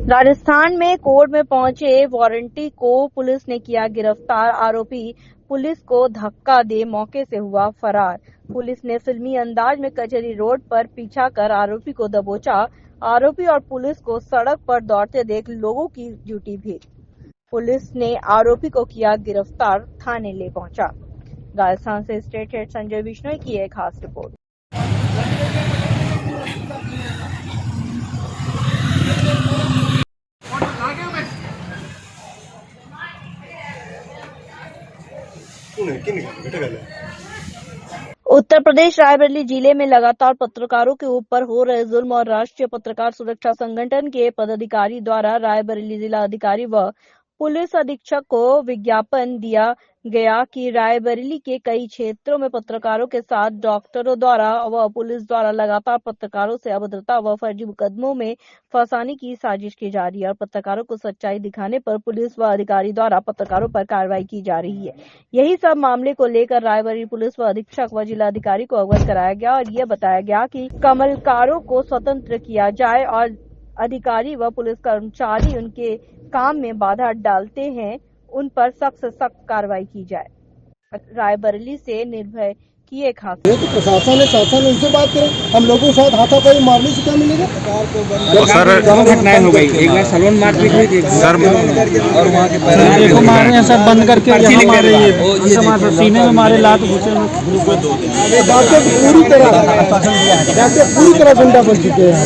राजस्थान में कोर्ट में पहुंचे वारंटी को पुलिस ने किया गिरफ्तार। आरोपी पुलिस को धक्का दे मौके से हुआ फरार। पुलिस ने फिल्मी अंदाज में कचहरी रोड पर पीछा कर आरोपी को दबोचा। आरोपी और पुलिस को सड़क पर दौड़ते देख लोगों की जुटी भीड़। पुलिस ने आरोपी को किया गिरफ्तार, थाने ले पहुंचा। राजस्थान से स्टेट हेड संजय बिश्नोई की एक खास रिपोर्ट। उत्तर प्रदेश रायबरेली जिले में लगातार पत्रकारों के ऊपर हो रहे जुल्म और राष्ट्रीय पत्रकार सुरक्षा संगठन के पदाधिकारी द्वारा रायबरेली जिला अधिकारी व पुलिस अधीक्षक को विज्ञापन दिया गया कि रायबरेली के कई क्षेत्रों में पत्रकारों के साथ डॉक्टरों द्वारा व पुलिस द्वारा लगातार पत्रकारों से अभद्रता व फर्जी मुकदमों में फंसाने की साजिश की जा रही है और पत्रकारों को सच्चाई दिखाने पर पुलिस व अधिकारी द्वारा पत्रकारों पर कार्रवाई की जा रही है। यही सब मामले को लेकर रायबरेली पुलिस व अधीक्षक व जिला अधिकारी को अवगत कराया गया और यह बताया गया कि कमलकारों को स्वतंत्र किया जाए और अधिकारी व पुलिस कर्मचारी उनके काम में बाधा डालते हैं उन पर सख्त से सख्त कार्रवाई की जाए। रायबरेली से निर्भय की एक खास तो प्रशासन है, शासन उनसे बात करें। हम लोगों के साथ हाथापाई मारने से क्या मिलेगा? सर दोनों घटनाएं हो गई, एक बार सलमान मारपीट हुई थी सर और वहाँ के देखो मारे हैं सर, बंद करके यहाँ मारे, ये सीने में मारे, लात घुसे में। डॉक्टर पूरी तरह गुंडा बन चुके हैं।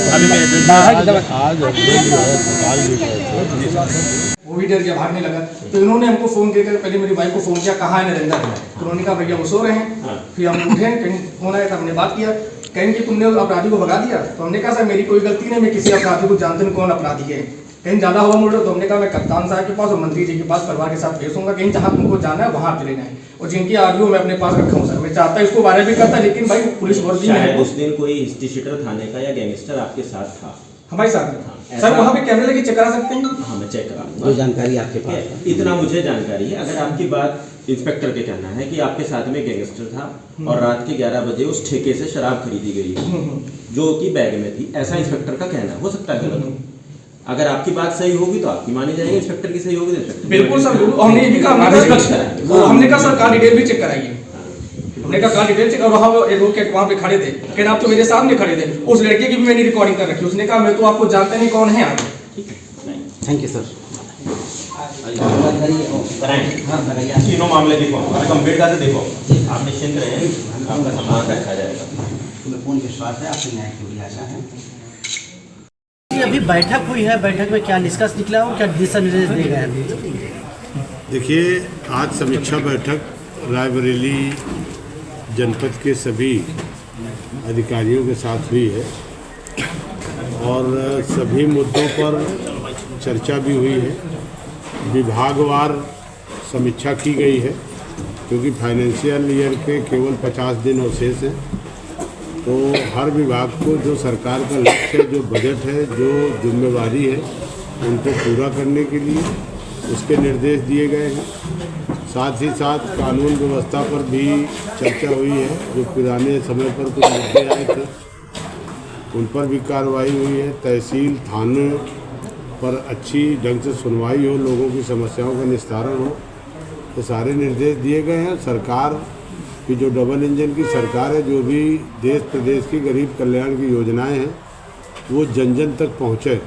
वो भी डर गया, भागने लगा। तो इन्होंने हमको फोन करके पहले मेरी वाइफ को फोन किया, कहाँ है नरेंद्र? तो उन्होंने कहा भैया वो सो रहे हैं। फिर हम उठे, कहीं फोन आया था, हमने बात किया, कहें कि तुमने अपराधी को भगा दिया। तो हमने कहा सर मेरी कोई गलती नहीं, मैं किसी अपराधी को जानते नहीं कौन अपराधी है। कहीं ज्यादा हुआ मुड़, तो हमने कहा मैं कप्तान साहब के पास और मंत्री जी के पास परिवार के साथ भेजूंगा, कहीं जहाँ तुमको जाना है वहाँ पे लेना है। और जिनकी आरटीओ मैं अपने पास रखा हूँ सर, मैं चाहता इसको वायरल भी करता, लेकिन भाई पुलिस वर्दी में उस दिन कोई हिस्ट्री शीटर थाने का या गैंगस्टर आपके साथ था? हमारे साथ सर वहाँ पे कैमरे लगे, चेक करा सकते हैं? हाँ मैं चेक करा। जो जानकारी आपके पास है इतना मुझे जानकारी है। अगर आपकी बात इंस्पेक्टर के कहना है कि आपके साथ में गैंगस्टर था और रात के 11 बजे उस ठेके से शराब खरीदी गई जो कि बैग में थी, ऐसा इंस्पेक्टर का कहना है। हो सकता है गलत हो। अगर आपकी बात सही होगी तो आपकी मानी जाएगी, इंस्पेक्टर की सही होगी तो इंस्पेक्टर। बिल्कुल सर, हमने ये भी कहा, हमने कहा सर कार डिटेल भी चेक कराइए। हमने कहा कार डिटेल चेक, और वहाँ पे खड़े थे, कहना आप तो मेरे सामने खड़े थे। उस लड़के की भी मैंने रिकॉर्डिंग कर रखी। उसने कहा मैं तो आपको जानता नहीं कौन है आप। Thank you sir. तीनों मामले देखो, कंप्लीट करके देखो, आप निश्चिंत रहें, आपका सामान रखा जाएगा। तुम्हें पूर्ण विश्वास है, आपसे न्याय की पूरी आशा है। अभी बैठक हुई है, बैठक में क्या निष्कर्ष निकला हो, क्या दिशा निर्देश दिए गए हैं? देखिए, आज समीक्षा बैठक रायबरेली जनपद के सभी अधिकारियों के साथ हुई है और सभी मुद्दों पर चर्चा भी हुई है। विभागवार समीक्षा की गई है क्योंकि फाइनेंशियल ईयर के केवल 50 दिन और शेष हैं, तो हर विभाग को जो सरकार का लक्ष्य है, जो बजट है, जो जिम्मेवारी है, उनको पूरा करने के लिए उसके निर्देश दिए गए हैं। साथ ही साथ कानून व्यवस्था पर भी चर्चा हुई है। जो पुराने समय पर कुछ मुद्दे आए थे उन पर भी कार्रवाई हुई है। तहसील थानों पर अच्छी ढंग से सुनवाई हो, लोगों की समस्याओं का निस्तारण हो, तो सारे निर्देश दिए गए हैं। सरकार की जो डबल इंजन की सरकार है, जो भी देश प्रदेश की गरीब कल्याण की योजनाएं हैं वो जन जन तक पहुँचे,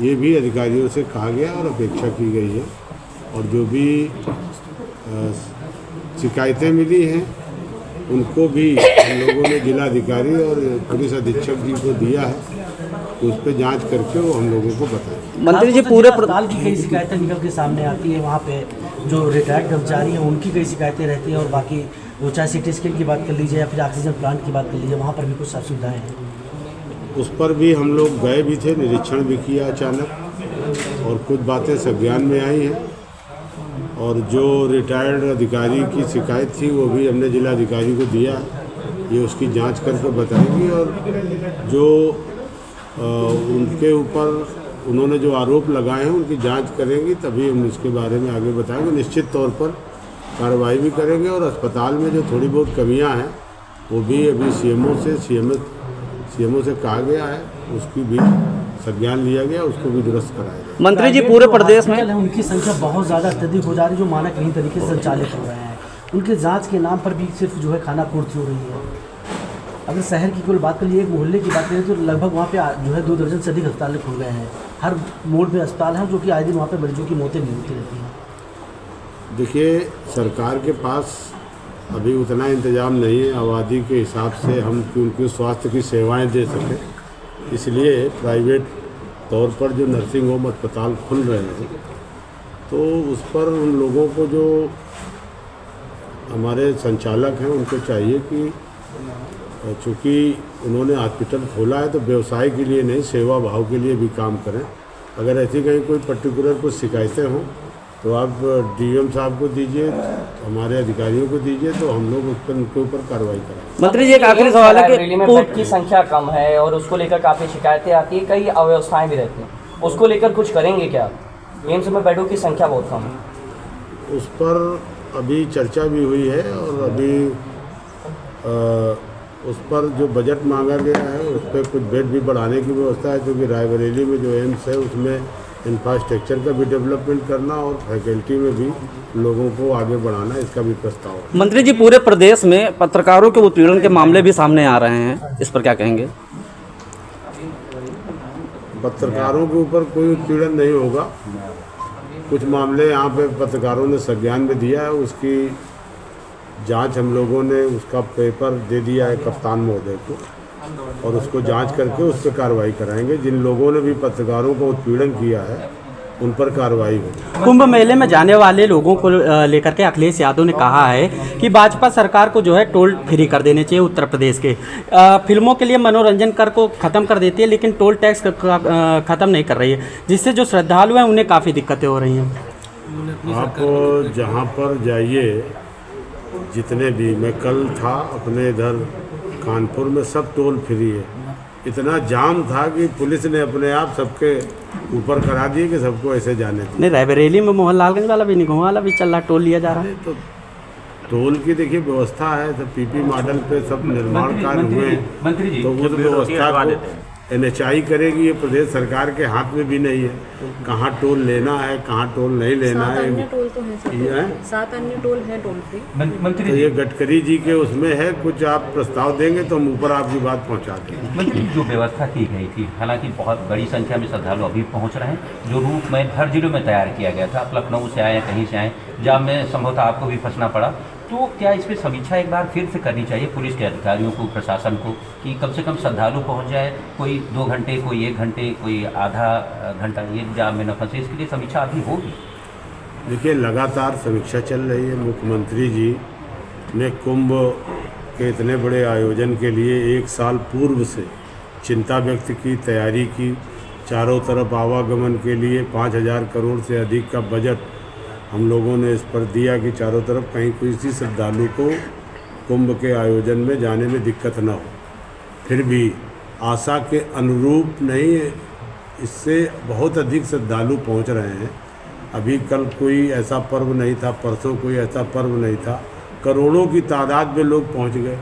ये भी अधिकारियों से कहा गया और अपेक्षा की गई है। और जो भी शिकायतें मिली हैं उनको भी हम लोगों ने जिलाधिकारी और पुलिस अधीक्षक जी को दिया है, तो उस पर जांच करके वो हम लोगों को बताएं। मंत्री जी, पूरे अस्पताल की कई शिकायतें निकल के सामने आती है, वहाँ पे जो रिटायर्ड कर्मचारी हैं उनकी कई शिकायतें रहती हैं, और बाकी वो चाहे सिटी स्कैन की बात कर लीजिए या फिर ऑक्सीजन प्लांट की बात कर लीजिए, वहाँ पर भी कुछ सुविधाएँ हैं। उस पर भी हम लोग गए भी थे, निरीक्षण भी किया अचानक, और कुछ बातें संज्ञान में आई हैं। और जो रिटायर्ड अधिकारी की शिकायत थी वो भी हमने जिलाधिकारी को दिया, ये उसकी जांच करके बताएंगे। और जो उनके ऊपर उन्होंने जो आरोप लगाए हैं उनकी जांच करेंगी, तभी हम इसके बारे में आगे बताएंगे। निश्चित तौर पर कार्रवाई भी करेंगे। और अस्पताल में जो थोड़ी बहुत कमियां हैं वो भी अभी सीएमओ से कहा गया है, उसकी भी संज्ञान लिया गया, उसको भी दुरुस्त कराया गया। मंत्री जी पूरे प्रदेश में उनकी संख्या बहुत ज़्यादा अत्यधिक हो जा रही है, जो मानक नहीं तरीके से संचालित हो रहे हैं। उनके जांच के नाम पर भी सिर्फ जो है खाना पूर्ति हो रही है। अगर शहर की कुल बात करिए, एक मोहल्ले की बात करें तो लगभग वहाँ पे जो है 2 दर्जन से अधिक अस्पताल खुल गए हैं। हर मोड़ पे अस्पताल हैं, जो कि आए दिन वहाँ पे मरीजों की मौतें भी होती रहती हैं। देखिए, सरकार के पास अभी उतना इंतजाम नहीं है आबादी के हिसाब से हम उनकी स्वास्थ्य की सेवाएं दे सकें, इसलिए प्राइवेट तौर पर जो नर्सिंग होम अस्पताल खुल रहे हैं तो उस पर उन लोगों को, जो हमारे संचालक हैं, उनको चाहिए कि चूँकि उन्होंने हॉस्पिटल खोला है तो व्यवसाय के लिए नहीं, सेवा भाव के लिए भी काम करें। अगर ऐसी कहीं कोई पर्टिकुलर कुछ शिकायतें हों तो आप डीएम साहब को दीजिए, हमारे अधिकारियों को दीजिए, तो हम लोग उस पर उनके ऊपर कार्रवाई करें। मंत्री जी एक आखिरी सवाल है रैली में बेड की संख्या कम है और उसको लेकर काफ़ी शिकायतें आती है, कई अव्यवस्थाएं भी रहती हैं, उसको लेकर कुछ करेंगे क्या? एम्स में बेडों की संख्या बहुत कम है। उस पर अभी चर्चा भी हुई है और अभी उस पर जो बजट मांगा गया है उस पर कुछ बेड भी बढ़ाने की व्यवस्था है, क्योंकि रायबरेली में जो एम्स है उसमें इंफ्रास्ट्रक्चर का भी डेवलपमेंट करना और फैकल्टी में भी लोगों को आगे बढ़ाना, इसका भी प्रस्ताव है। मंत्री जी पूरे प्रदेश में पत्रकारों के उत्पीड़न के मामले भी सामने आ रहे हैं, इस पर क्या कहेंगे? पत्रकारों के ऊपर कोई उत्पीड़न नहीं होगा। कुछ मामले यहाँ पे पत्रकारों ने संज्ञान में दिया है, उसकी जांच हम लोगों ने, उसका पेपर दे दिया है कप्तान महोदय को और उसको जांच करके उस पर कार्रवाई कराएंगे। जिन लोगों ने भी पत्रकारों को उत्पीड़न किया है उन पर कार्रवाई होगी। कुंभ मेले में जाने वाले लोगों को लेकर के अखिलेश यादव ने कहा है कि भाजपा सरकार को जो है टोल फ्री कर देने चाहिए उत्तर प्रदेश के। फिल्मों के लिए मनोरंजन कर को ख़त्म कर देती है, लेकिन टोल टैक्स ख़त्म नहीं कर रही है, जिससे जो श्रद्धालु हैं उन्हें काफ़ी दिक्कतें हो रही हैं। आप जहाँ पर जाइए, जितने भी, मैं कल था अपने इधर कानपुर में, सब टोल फ्री है। इतना जाम था कि पुलिस ने अपने आप सबके ऊपर करा दिए कि सबको ऐसे जाने दिए। नहीं, रायबरेली में मोहनलालगंज वाला भी, निगम वाला भी चल रहा, टोल लिया जा रहा है। तो टोल की देखिए व्यवस्था है, सब पीपी मॉडल पे सब निर्माण कार्य हुए हैं, तो उस व्यवस्था को NHI करेगी। ये प्रदेश सरकार के हाथ में भी नहीं है, कहाँ टोल लेना है, कहाँ टोल नहीं लेना है। 7 अन्य टोल तो हैं, 7 अन्य टोल है टोल फ्री। तो ये गडकरी जी के उसमें है, कुछ आप प्रस्ताव देंगे तो हम ऊपर आपकी बात पहुंचा देंगे। मंत्री, जो व्यवस्था की गई थी, हालांकि बहुत बड़ी संख्या में श्रद्धालु अभी पहुंच रहे हैं, जो रूट मैप हर जिलों में तैयार किया गया था, आप लखनऊ से आए, कहीं से आए, जाम में संभवतः आपको भी फंसना पड़ा, तो क्या इस पर समीक्षा एक बार फिर से करनी चाहिए पुलिस के अधिकारियों को, प्रशासन को, कि कम से कम श्रद्धालु पहुंच जाए, कोई 2 घंटे, कोई 1 घंटे, कोई आधा घंटा, ये जाम में न फंसे, इसके लिए समीक्षा अभी होगी? देखिए, लगातार समीक्षा चल रही है। मुख्यमंत्री जी ने कुंभ के इतने बड़े आयोजन के लिए 1 साल पूर्व से चिंता व्यक्त की, तैयारी की, चारों तरफ आवागमन के लिए 5,000 करोड़ से अधिक का बजट हम लोगों ने इस पर दिया कि चारों तरफ कहीं किसी श्रद्धालु को कुंभ के आयोजन में जाने में दिक्कत न हो। फिर भी आशा के अनुरूप नहीं है, इससे बहुत अधिक श्रद्धालु पहुंच रहे हैं। अभी कल कोई ऐसा पर्व नहीं था, परसों कोई ऐसा पर्व नहीं था, करोड़ों की तादाद में लोग पहुंच गए।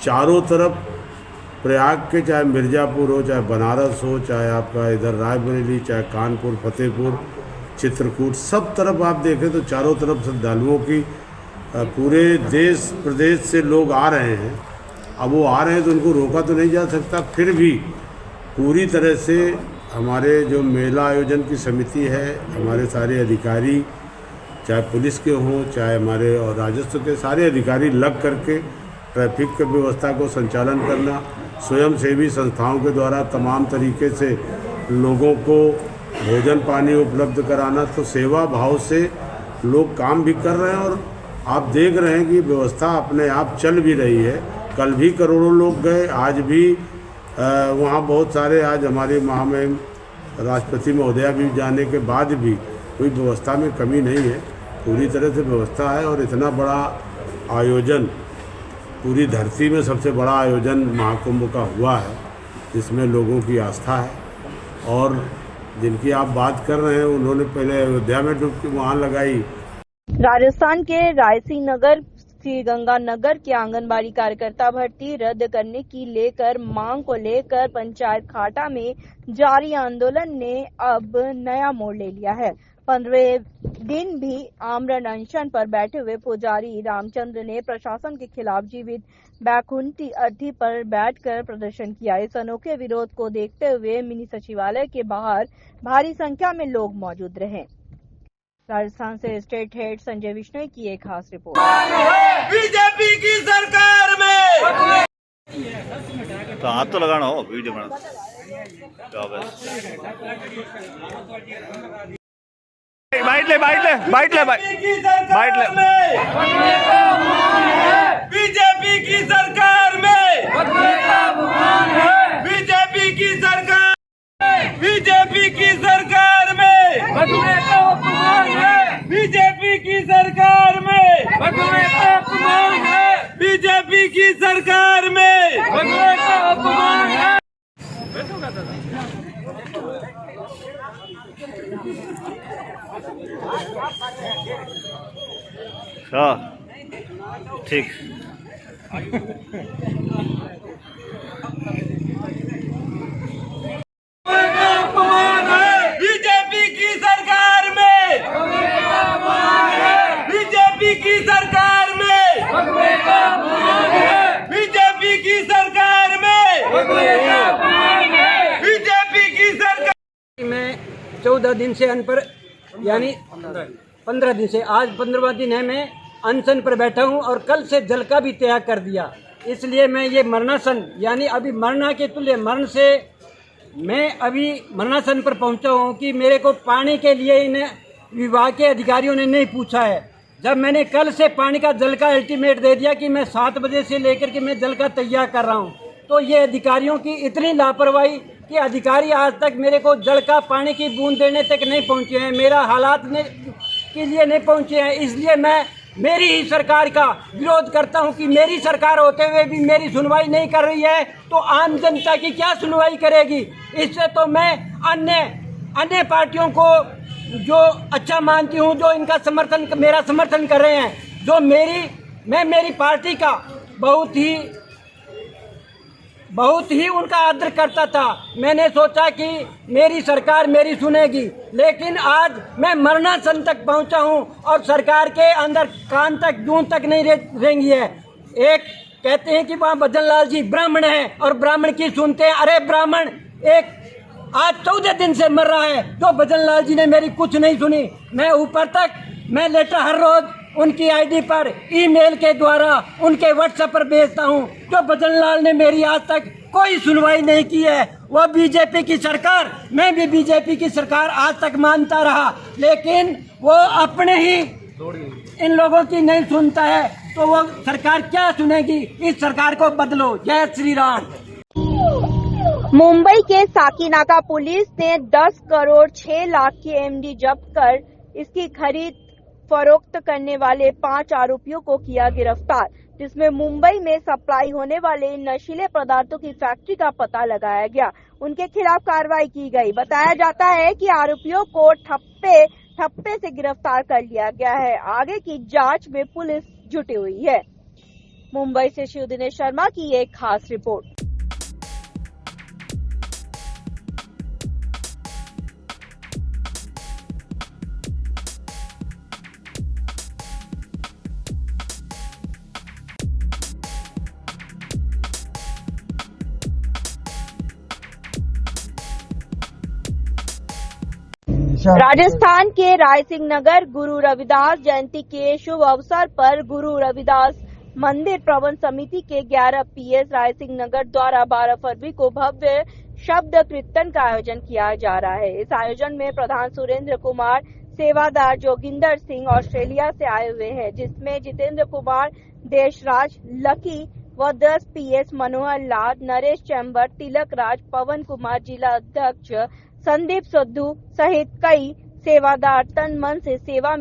चारों तरफ प्रयाग के, चाहे मिर्ज़ापुर हो, चाहे बनारस हो, चाहे आपका इधर रायबरेली, चाहे कानपुर, फतेहपुर, चित्रकूट, सब तरफ आप देखें तो चारों तरफ श्रद्धालुओं की पूरे देश प्रदेश से लोग आ रहे हैं। अब वो आ रहे हैं तो उनको रोका तो नहीं जा सकता, फिर भी पूरी तरह से हमारे जो मेला आयोजन की समिति है, हमारे सारे अधिकारी, चाहे पुलिस के हों, चाहे हमारे और राजस्व के सारे अधिकारी लग करके ट्रैफिक की व्यवस्था को संचालन करना, स्वयंसेवी संस्थाओं के द्वारा तमाम तरीके से लोगों को भोजन पानी उपलब्ध कराना, तो सेवा भाव से लोग काम भी कर रहे हैं और आप देख रहे हैं कि व्यवस्था अपने आप चल भी रही है। कल भी करोड़ों लोग गए, आज भी वहाँ बहुत सारे, आज हमारी महामहिम राष्ट्रपति महोदया भी जाने के बाद भी कोई व्यवस्था में कमी नहीं है, पूरी तरह से व्यवस्था है। और इतना बड़ा आयोजन, पूरी धरती में सबसे बड़ा आयोजन महाकुंभ का हुआ है, जिसमें लोगों की आस्था है। और जिनकी आप बात कर रहे हैं, उन्होंने पहले अयोध्या में डुबकी वहाँ लगाई। राजस्थान के रायसी नगर श्री गंगानगर के आंगनबाड़ी कार्यकर्ता भर्ती रद्द करने की लेकर मांग को लेकर पंचायत खाटा में जारी आंदोलन ने अब नया मोड़ ले लिया है। 15 दिन भी आमरण अनशन पर बैठे हुए पुजारी रामचंद्र ने प्रशासन के खिलाफ जीवित बैकुंठी अर्थी पर बैठकर प्रदर्शन किया। इस अनोखे विरोध को देखते हुए मिनी सचिवालय के बाहर भारी संख्या में लोग मौजूद रहे। राजस्थान से स्टेट हेड संजय विश्नोई की एक खास रिपोर्ट। बीजेपी की सरकार में तो हाथ तो लगाना हो वीडियो बना बाइट ले बीजेपी की सरकार में बीजेपी की सरकार बीजेपी की सरकार में बीजेपी की सरकार में बीजेपी की सरकार में ठीक बीजेपी की सरकार में बीजेपी की सरकार में बीजेपी की सरकार में बीजेपी की सरकार में 14 दिन से अनपर यानी 15 दिन से आज 15वां दिन है। मैं अनशन पर बैठा हूं और कल से जल का भी त्याग कर दिया। इसलिए मैं ये मरणासन यानी अभी मरना के तुल्य मरण से मैं अभी मरणासन पर पहुंचा हूं कि मेरे को पानी के लिए इन विभाग के अधिकारियों ने नहीं पूछा है। जब मैंने कल से पानी का जल का अल्टीमेट दे दिया कि मैं 7 बजे से लेकर के मैं जल का तैयार कर रहा हूं, तो ये अधिकारियों की इतनी लापरवाही कि अधिकारी आज तक मेरे को जल का पानी की बूंद देने तक नहीं पहुंचे हैं, मेरा हालात के लिए नहीं पहुंचे हैं। इसलिए मैं मेरी ही सरकार का विरोध करता हूं कि मेरी सरकार होते हुए भी मेरी सुनवाई नहीं कर रही है तो आम जनता की क्या सुनवाई करेगी। इससे तो मैं अन्य पार्टियों को जो अच्छा मानती हूं, जो इनका मेरा समर्थन कर रहे हैं, जो मैं मेरी पार्टी का बहुत ही उनका आदर करता था। मैंने सोचा कि मेरी सरकार मेरी सुनेगी, लेकिन आज मैं मरणासन तक पहुंचा हूं और सरकार के अंदर कान तक जून तक नहीं रहेंगी है। एक कहते हैं कि वहाँ भजन लाल जी ब्राह्मण हैं और ब्राह्मण की सुनते हैं। अरे ब्राह्मण एक आज 14 दिन से मर रहा है, जो भजन लाल जी ने मेरी कुछ नहीं सुनी। मैं लेटर हर रोज उनकी आईडी पर ईमेल के द्वारा उनके व्हाट्सएप पर भेजता हूं। जो भजन लाल ने मेरी आज तक कोई सुनवाई नहीं की है। वो बीजेपी की सरकार, मैं भी बीजेपी की सरकार आज तक मानता रहा, लेकिन वो अपने ही इन लोगों की नहीं सुनता है तो वो सरकार क्या सुनेगी। इस सरकार को बदलो। जय श्री राम। मुंबई के साकीनाका पुलिस ने 10 करोड़ 6 लाख की एमडी जब्त कर इसकी खरीद फरोख्त करने वाले 5 आरोपियों को किया गिरफ्तार, जिसमें मुंबई में सप्लाई होने वाले नशीले पदार्थों की फैक्ट्री का पता लगाया गया। उनके खिलाफ कार्रवाई की गई। बताया जाता है कि आरोपियों को ठप्पे से गिरफ्तार कर लिया गया है। आगे की जांच में पुलिस जुटी हुई है। मुंबई से शिव दिनेश शर्मा की एक खास रिपोर्ट। राजस्थान के रायसिंह नगर गुरु रविदास जयंती के शुभ अवसर पर गुरु रविदास मंदिर प्रबंध समिति के 11 PS रायसिंह नगर द्वारा 12 फरवरी को भव्य शब्द कीर्तन का आयोजन किया जा रहा है। इस आयोजन में प्रधान सुरेंद्र कुमार, सेवादार जोगिंदर सिंह ऑस्ट्रेलिया से आए हुए हैं, जिसमें जितेंद्र कुमार, देशराज, लकी व 10 PS मनोहर लाल, नरेश चैम्बर, तिलक राज, पवन कुमार, जिला अध्यक्ष संदीप सिद्धू सहित कई सेवादार तन मन से सेवा